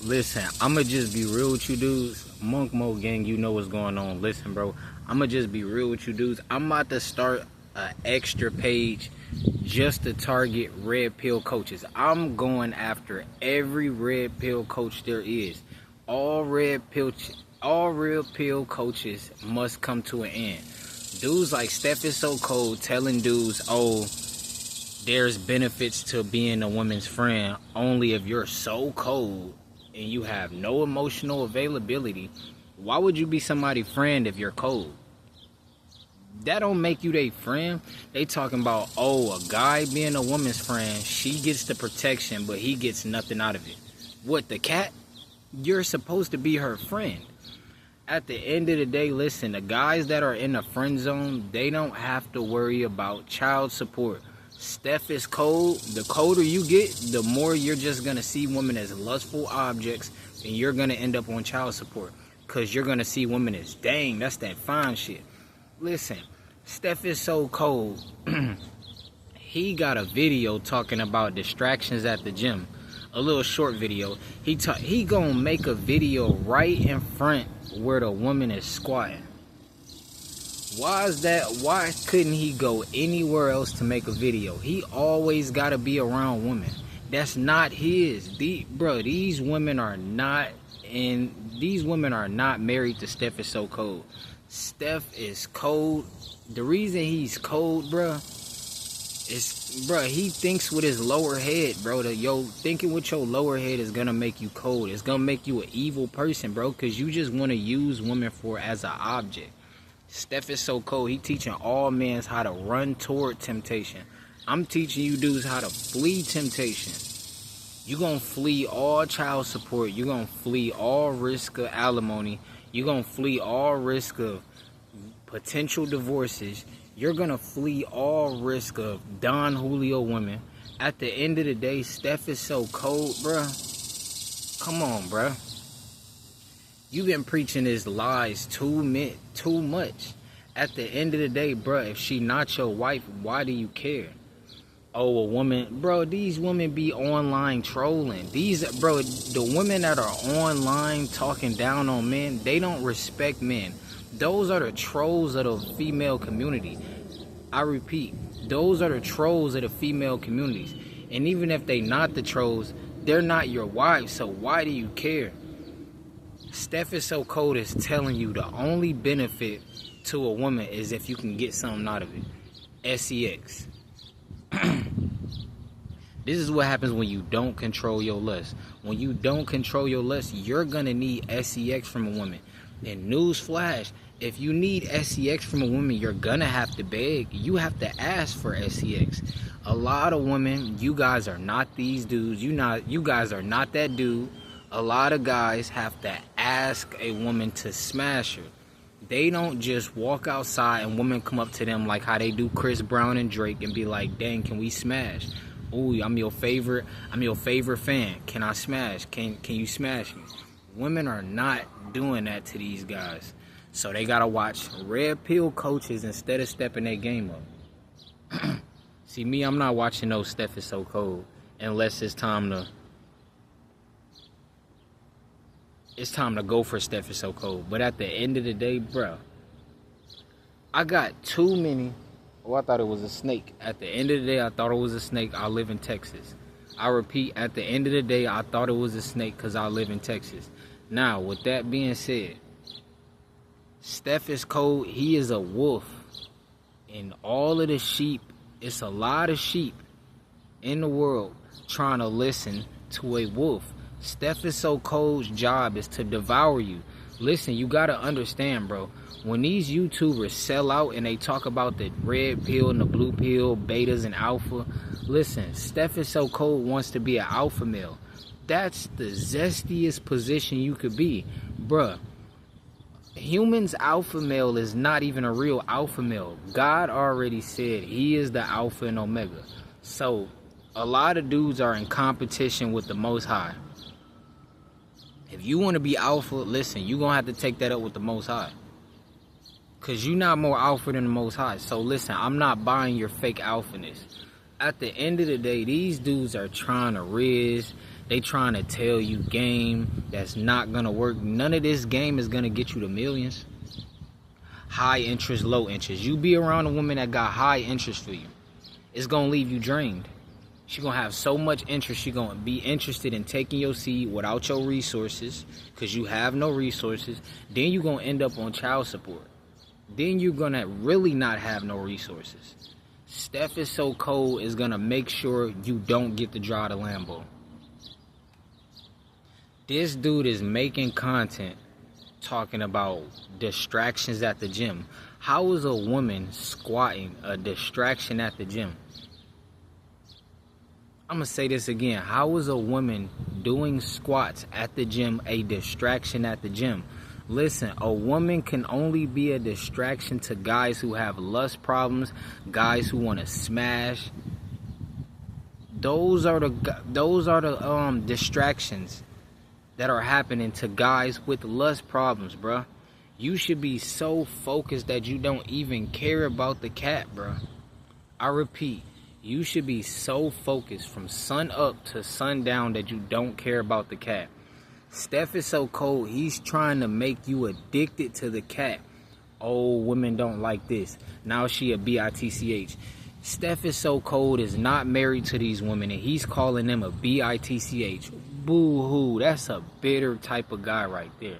Listen, I'ma just be real with you dudes. Monk Mo gang, you know what's going on. Listen, bro, I'ma just be real with you dudes. I'm about to start an extra page just to target red pill coaches. I'm going after every red pill coach there is. All red pill coaches must come to an end. Dudes like Steph is so cold telling dudes, oh, there's benefits to being a woman's friend only if you're so cold and you have no emotional availability. Why would you be somebody's friend if you're cold? That don't make you their friend. They talking about, oh, a guy being a woman's friend, she gets the protection, but he gets nothing out of it. What, the cat? You're supposed to be her friend. At the end of the day, listen, the guys that are in the friend zone, they don't have to worry about child support. Steph is cold. The colder you get, the more you're just going to see women as lustful objects, and you're going to end up on child support. Because you're going to see women as, dang, that's that fine shit. Listen, Steph is so cold. He got a video talking about distractions at the gym. A little short video. He gonna make a video right in front where the woman is squatting. Why is that? Why couldn't he go anywhere else to make a video? He always gotta be around women. That's not his. These women are not married to Steph is so cold. Steph is cold. The reason he's cold, bruh, is, he thinks with his lower head, bro. Thinking with your lower head is gonna make you cold. It's gonna make you an evil person, bro, because you just want to use women as an object. Steph is so cold. He teaching all men how to run toward temptation. I'm teaching you dudes how to flee temptation. You're gonna flee all child support. You're gonna flee all risk of alimony. You're going to flee all risk of potential divorces. You're going to flee all risk of Don Julio women. At the end of the day, Steph is so cold, bruh. Come on, bruh. You've been preaching his lies too much. At the end of the day, bruh, if she not your wife, why do you care? Oh, a woman, bro, these women be online trolling. The women that are online talking down on men, they don't respect men. Those are the trolls of the female community. I repeat, those are the trolls of the female communities. And even if they not the trolls, they're not your wives, so why do you care? Steph is so cold is telling you the only benefit to a woman is if you can get something out of it. SEX. This is what happens when you don't control your lust. When you don't control your lust, you're gonna need SEX from a woman. And newsflash, if you need SEX from a woman, you're gonna have to beg. You have to ask for SEX. A lot of women, you guys are not these dudes. You guys are not that dude. A lot of guys have to ask a woman to smash her. They don't just walk outside and women come up to them like how they do Chris Brown and Drake and be like, dang, can we smash? Ooh, I'm your favorite fan. Can I smash? Can you smash me? Women are not doing that to these guys. So they gotta watch red pill coaches instead of stepping their game up. See, me, I'm not watching no Steph is so cold unless it's time to go for Steph is so cold. But at the end of the day, bro, I got too many. Oh, I thought it was a snake. At the end of the day, I thought it was a snake. I live in Texas. I repeat, at the end of the day, I thought it was a snake because I live in Texas. Now, with that being said, Steph is cold. He is a wolf. And all of the sheep, it's a lot of sheep in the world trying to listen to a wolf. Steph is so cold's job is to devour you. Listen, you gotta understand, bro. When these YouTubers sell out and they talk about the red pill and the blue pill, betas and alpha, listen, Steph is so cold wants to be an alpha male. That's the zestiest position you could be, bruh. Humans alpha male is not even a real alpha male. God already said he is the alpha and omega. So a lot of dudes are in competition with the Most High. If you want to be alpha, listen, you're going to have to take that up with the Most High. Because you're not more alpha than the Most High. So listen, I'm not buying your fake alphaness. At the end of the day, these dudes are trying to riz. They trying to tell you game that's not gonna work. None of this game is gonna get you the millions. High interest, low interest. You be around a woman that got high interest for you, it's gonna leave you drained. She gonna have so much interest, she gonna be interested in taking your seed without your resources, because you have no resources. Then you gonna end up on child support. Then you're gonna really not have no resources. Steph is so cold is gonna make sure you don't get to drive the Lambo. This dude is making content talking about distractions at the gym. How is a woman squatting a distraction at the gym? I'm going to say this again. How is a woman doing squats at the gym a distraction at the gym? Listen, a woman can only be a distraction to guys who have lust problems, guys who want to smash. Those are the distractions that are happening to guys with lust problems, bruh. You should be so focused that you don't even care about the cat, bruh. I repeat, you should be so focused from sun up to sundown that you don't care about the cat. Steph is so cold, he's trying to make you addicted to the cat. Oh, women don't like this. Now she a bitch. Steph is so cold is not married to these women, and he's calling them a bitch. Boo-hoo, that's a bitter type of guy right there.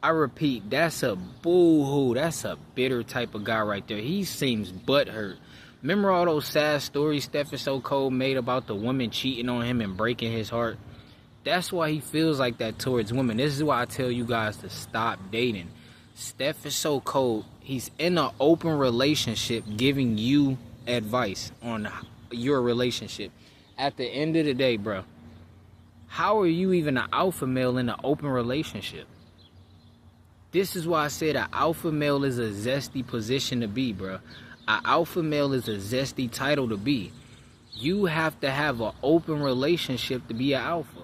I repeat, that's a boo-hoo, that's a bitter type of guy right there. He seems butthurt. Remember all those sad stories Steph is so cold made about the woman cheating on him and breaking his heart? That's why he feels like that towards women. This is why I tell you guys to stop dating. Steph is so cold. He's in an open relationship giving you advice on your relationship. At the end of the day, bro, how are you even an alpha male in an open relationship? This is why I said an alpha male is a zesty position to be, bro. An alpha male is a zesty title to be. You have to have an open relationship to be an alpha.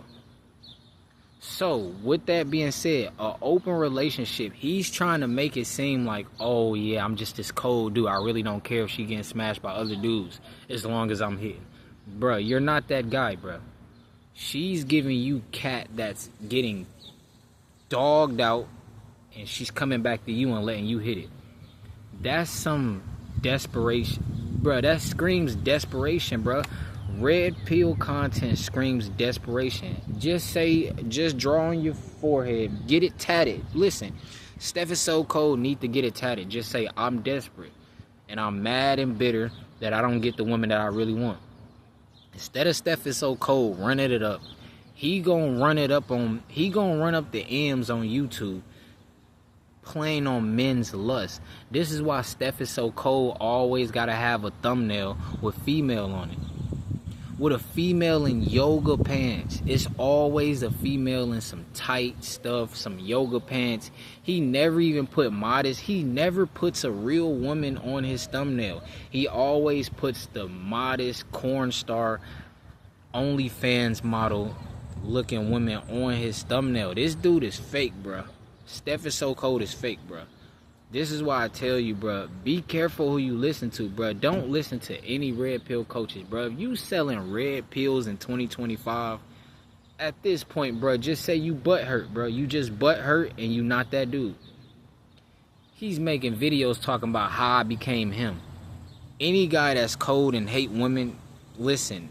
So, with that being said, an open relationship, he's trying to make it seem like, oh yeah, I'm just this cold dude. I really don't care if she getting smashed by other dudes as long as I'm hitting. Bruh, you're not that guy, bruh. She's giving you cat that's getting dogged out, and she's coming back to you and letting you hit it. That's some desperation. Bruh, that screams desperation, bruh. Red pill content screams desperation. Just draw on your forehead. Get it tatted. Listen, Steph is so cold, need to get it tatted. Just say, I'm desperate. And I'm mad and bitter that I don't get the woman that I really want. Instead of Steph is so cold running it up, he gonna run up the M's on YouTube playing on men's lust. This is why Steph is so cold always gotta have a thumbnail with female on it. With a female in yoga pants. It's always a female in some tight stuff, some yoga pants. He never even put modest. He never puts a real woman on his thumbnail. He always puts the modest corn star OnlyFans model looking women on his thumbnail. This dude is fake, bruh. Steph is so cold is fake, bruh. This is why I tell you, bro, be careful who you listen to, bro. Don't listen to any red pill coaches, bro. If you selling red pills in 2025, at this point, bro, just say you butthurt, bro. You just butthurt and you not that dude. He's making videos talking about how I became him. Any guy that's cold and hate women, listen,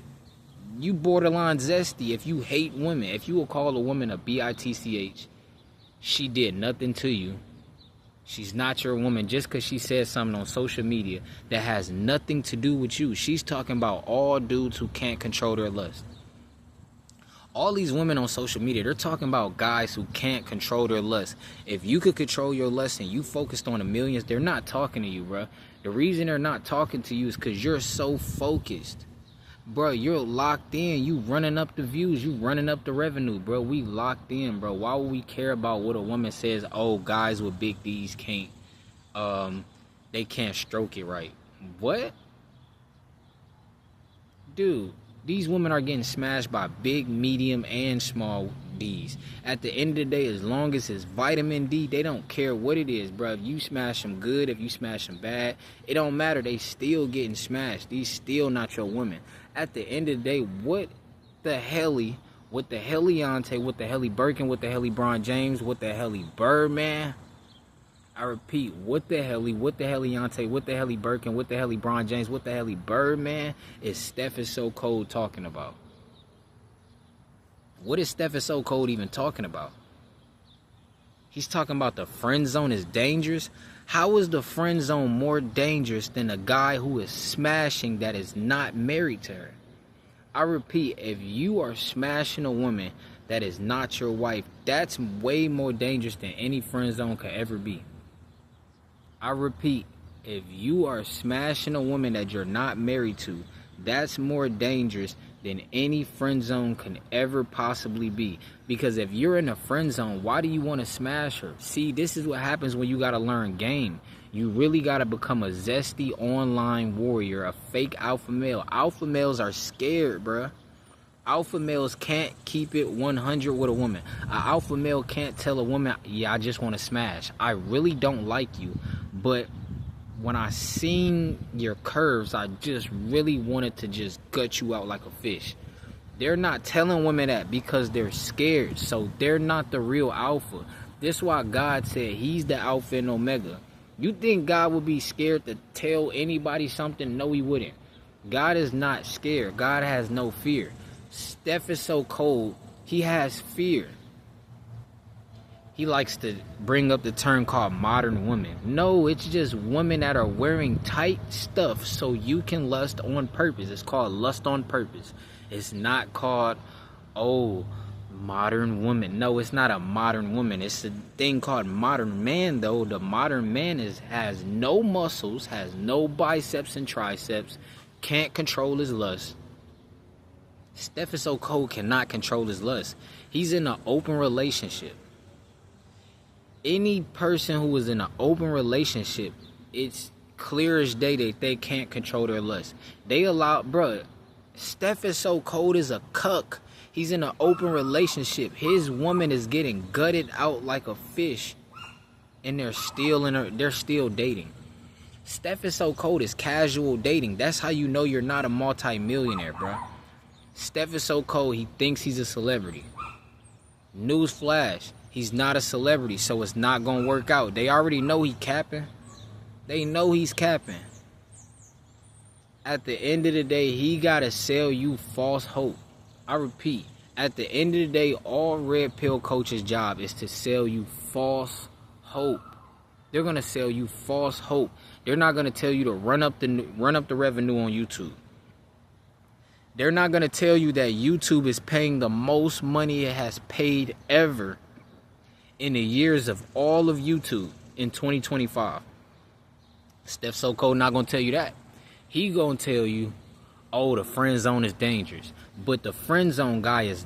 you borderline zesty if you hate women. If you will call a woman a bitch, she did nothing to you. She's not your woman just because she said something on social media that has nothing to do with you. She's talking about all dudes who can't control their lust. All these women on social media, they're talking about guys who can't control their lust. If you could control your lust and you focused on the millions, they're not talking to you, bro. The reason they're not talking to you is because you're so focused. Bro, you're locked in. You running up the views. You running up the revenue, bro. We locked in, bro. Why would we care about what a woman says? Oh, guys with big D's can't, they can't stroke it right. What? Dude, these women are getting smashed by big, medium, and small D's. At the end of the day, as long as it's vitamin D, they don't care what it is, bro. If you smash them good, if you smash them bad, it don't matter. They still getting smashed. These still not your women. At the end of the day, what the hell What the hell Leontay, what the hell Birkin, what the hell LeBron James, what the hell Birdman. I repeat, what the hell Leontay, what the hell Birkin, what the hell LeBron James, what the hell Birdman is Steph is so cold talking about? What is Steph is so cold even talking about? He's talking about the friend zone is dangerous. How is the friend zone more dangerous than a guy who is smashing that is not married to her? I repeat, if you are smashing a woman that is not your wife, that's way more dangerous than any friend zone could ever be. I repeat, if you are smashing a woman that you're not married to, that's more dangerous than any friend zone can ever possibly be. Because if you're in a friend zone, why do you want to smash her? See, this is what happens when you got to learn game. You really got to become a zesty online warrior, a fake alpha male. Alpha males are scared, bruh. Alpha males can't keep it 100 with a woman. An alpha male can't tell a woman, yeah, I just want to smash. I really don't like you, but when I seen your curves, I just really wanted to just gut you out like a fish. They're not telling women that because they're scared, so they're not the real alpha. This is why God said he's the alpha and omega. You think God would be scared to tell anybody something? No, he wouldn't. God is not scared. God has no fear. Steph is so cold, he has fear. He likes to bring up the term called modern women. No, it's just women that are wearing tight stuff so you can lust on purpose. It's called lust on purpose. It's not called, oh, modern woman. No, it's not a modern woman. It's a thing called modern man, though. The modern man has no muscles, has no biceps and triceps, can't control his lust. Steph is so cold, cannot control his lust. He's in an open relationship. Any person who is in an open relationship, it's clear as day that they can't control their lust. They allow, bruh, Steph is so cold as a cuck. He's in an open relationship. His woman is getting gutted out like a fish, and they're still dating. Steph is so cold is casual dating. That's how you know you're not a multi-millionaire, bruh. Steph is so cold, he thinks he's a celebrity. Newsflash, he's not a celebrity, so it's not gonna work out. They already know he capping. They know he's capping. At the end of the day, he gotta sell you false hope. I repeat, at the end of the day, all red pill coach's job is to sell you false hope. They're gonna sell you false hope. They're not gonna tell you to run up the revenue on YouTube. They're not going to tell you that YouTube is paying the most money it has paid ever in the years of all of YouTube in 2025. Steph So Cold not going to tell you that. He going to tell you, oh, the friend zone is dangerous. But the friend zone guy is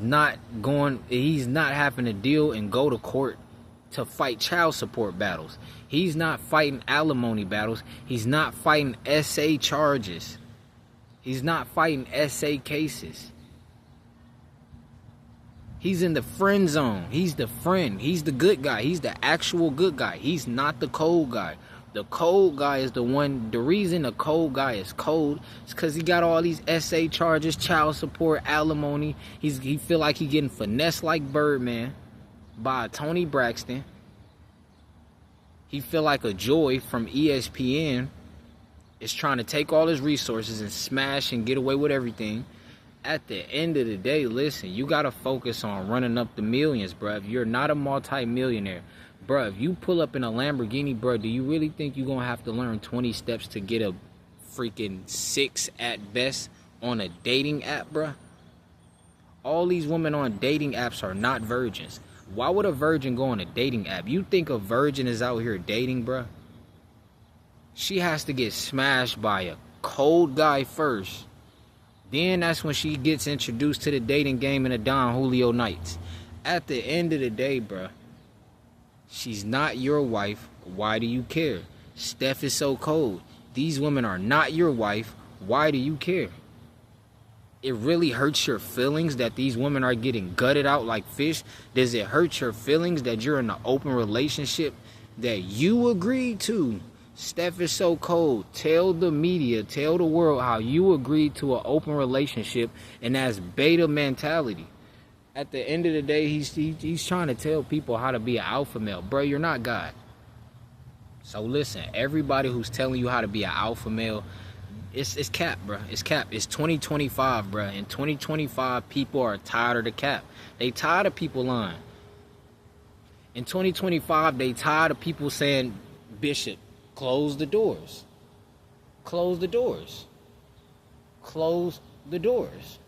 he's not having to deal and go to court to fight child support battles. He's not fighting alimony battles. He's not fighting SA charges. He's not fighting SA cases. He's in the friend zone. He's the friend. He's the good guy. He's the actual good guy. He's not the cold guy. The cold guy is the one. The reason the cold guy is cold is because he got all these SA charges, child support, alimony. He feel like he getting finessed like Birdman by Tony Braxton. He feel like a Joy from ESPN is trying to take all his resources and smash and get away with everything. At the end of the day, listen, you got to focus on running up the millions, bruh. If you're not a multi-millionaire, bruh, if you pull up in a Lamborghini, bruh, do you really think you're going to have to learn 20 steps to get a freaking 6 at best on a dating app, bruh? All these women on dating apps are not virgins. Why would a virgin go on a dating app? You think a virgin is out here dating, bruh? She has to get smashed by a cold guy first. Then that's when she gets introduced to the dating game in the Don Julio nights. At the end of the day, bruh, she's not your wife. Why do you care? Steph is so cold. These women are not your wife. Why do you care? It really hurts your feelings that these women are getting gutted out like fish? Does it hurt your feelings that you're in an open relationship that you agreed to? Steph is so cold. Tell the media, tell the world how you agreed to an open relationship, and that's beta mentality. At the end of the day, he's trying to tell people how to be an alpha male. Bro, you're not God. So listen, everybody who's telling you how to be an alpha male, it's cap, bro. It's cap. It's 2025, bro. In 2025, people are tired of the cap. They tired of people lying. In 2025, they tired of people saying, Bishop, close the doors. Close the doors. Close the doors.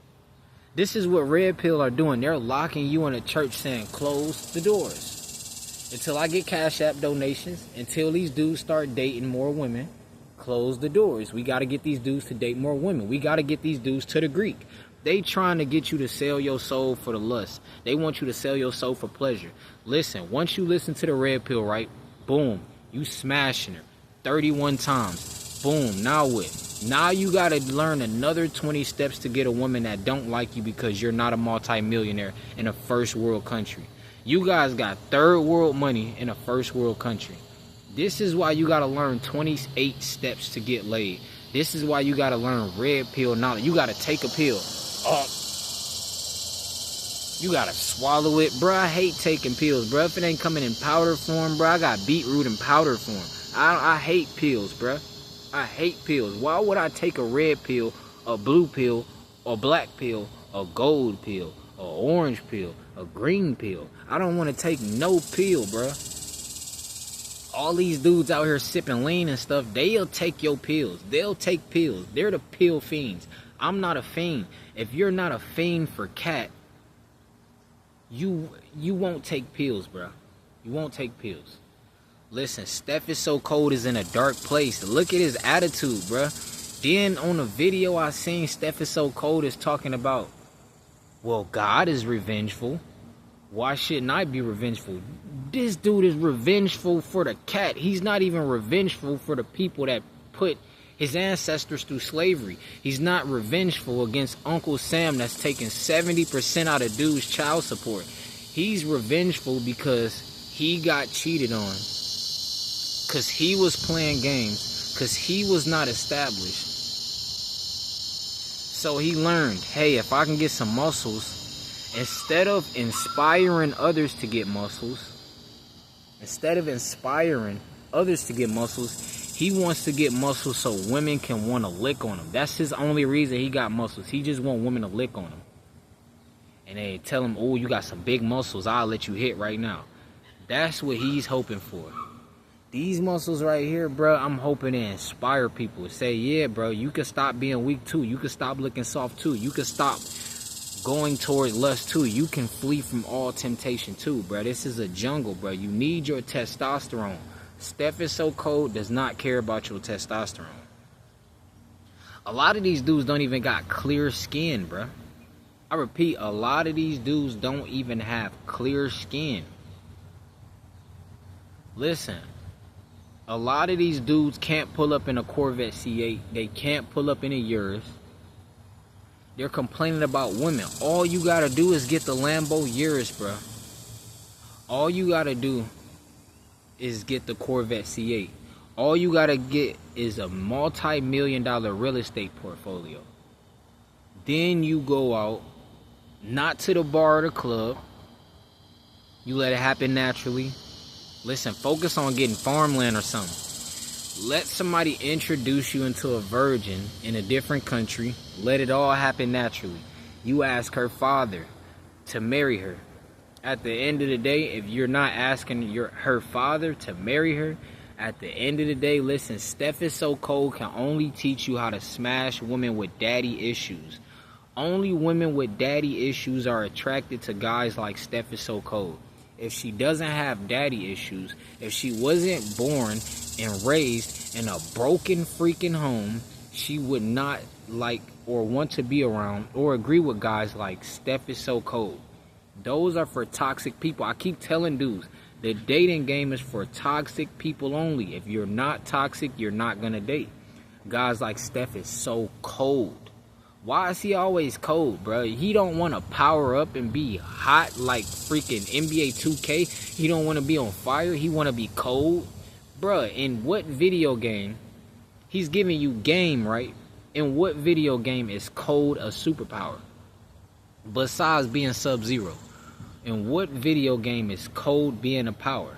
This is what Red Pill are doing. They're locking you in a church saying, close the doors. Until I get Cash App donations, until these dudes start dating more women, close the doors. We got to get these dudes to date more women. We got to get these dudes to the Greek. They trying to get you to sell your soul for the lust. They want you to sell your soul for pleasure. Listen, once you listen to the Red Pill, right? Boom. You smashing her 31 times. Boom. Now what? Now you got to learn another 20 steps to get a woman that don't like you because you're not a multi-millionaire in a first world country. You guys got third world money in a first world country. This is why you got to learn 28 steps to get laid. This is why you got to learn Red Pill knowledge. You got to take a pill. You got to swallow it. Bro, I hate taking pills, bro. If it ain't coming in powder form, bro, I got beetroot in powder form. I hate pills, bro. I hate pills. Why would I take a red pill, a blue pill, a black pill, a gold pill, a orange pill, a green pill? I don't want to take no pill, bro. All these dudes out here sipping lean and stuff, they'll take your pills. They'll take pills. They're the pill fiends. I'm not a fiend. If you're not a fiend for cat, you won't take pills, bro. You won't take pills. Listen, Steph is so cold is in a dark place. Look at his attitude, bruh. Then on the video I seen, Steph is so cold is talking about, well, God is revengeful. Why shouldn't I be revengeful? This dude is revengeful for the cat. He's not even revengeful for the people that put his ancestors through slavery. He's not revengeful against Uncle Sam that's taking 70% out of dude's child support. He's revengeful because he got cheated on. Because he was playing games. Because he was not established. So he learned, hey, if I can get some muscles, instead of inspiring others to get muscles, he wants to get muscles so women can want to lick on him. That's his only reason he got muscles. He just want women to lick on him. And they tell him, oh, you got some big muscles. I'll let you hit right now. That's what he's hoping for. These muscles right here, bro, I'm hoping to inspire people to say, yeah, bro, you can stop being weak too. You can stop looking soft too. You can stop going toward lust too. You can flee from all temptation too, bro. This is a jungle, bro. You need your testosterone. Steph is so cold, does not care about your testosterone. A lot of these dudes don't even got clear skin, bro. I repeat, a lot of these dudes don't even have clear skin. Listen. A lot of these dudes can't pull up in a Corvette C8. They can't pull up in a Urus. They're complaining about women. All you gotta do is get the Lambo Urus, bro. All you gotta do is get the Corvette C8. All you gotta get is a multi-million-dollar real estate portfolio. Then you go out, not to the bar or the club. You let it happen naturally. Listen, focus on getting farmland or something. Let somebody introduce you into a virgin in a different country. Let it all happen naturally. You ask her father to marry her. At the end of the day, if you're not asking her father to marry her, at the end of the day, listen, Steph is so cold can only teach you how to smash women with daddy issues. Only women with daddy issues are attracted to guys like Steph is so cold. If she doesn't have daddy issues, if she wasn't born and raised in a broken freaking home, she would not like or want to be around or agree with guys like Steph is so cold. Those are for toxic people. I keep telling dudes, the dating game is for toxic people only. If you're not toxic, you're not gonna date. Guys like Steph is so cold. Why is he always cold, bro? He don't want to power up and be hot like freaking NBA 2K. He don't want to be on fire. He want to be cold. Bro, in what video game? He's giving you game, right? In what video game is cold a superpower? besides being Sub-Zero? And what video game is Code being a power?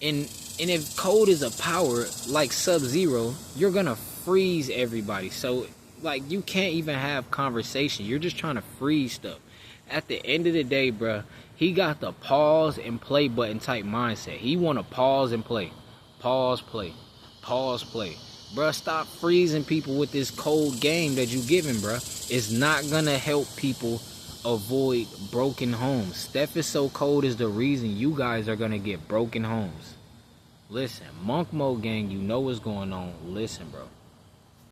And if Code is a power like Sub-Zero, you're gonna freeze everybody. So like you can't even have conversation. You're just trying to freeze stuff. At the end of the day, bruh, he got the pause and play button type mindset. He wanna pause and play. Pause, play. Pause, play. Bruh, stop freezing people with this cold game that you giving, bruh. It's not gonna help people avoid broken homes. Steph is so cold is the reason you guys are gonna get broken homes. Listen, Monk Mo gang, you know what's going on. Listen, bro.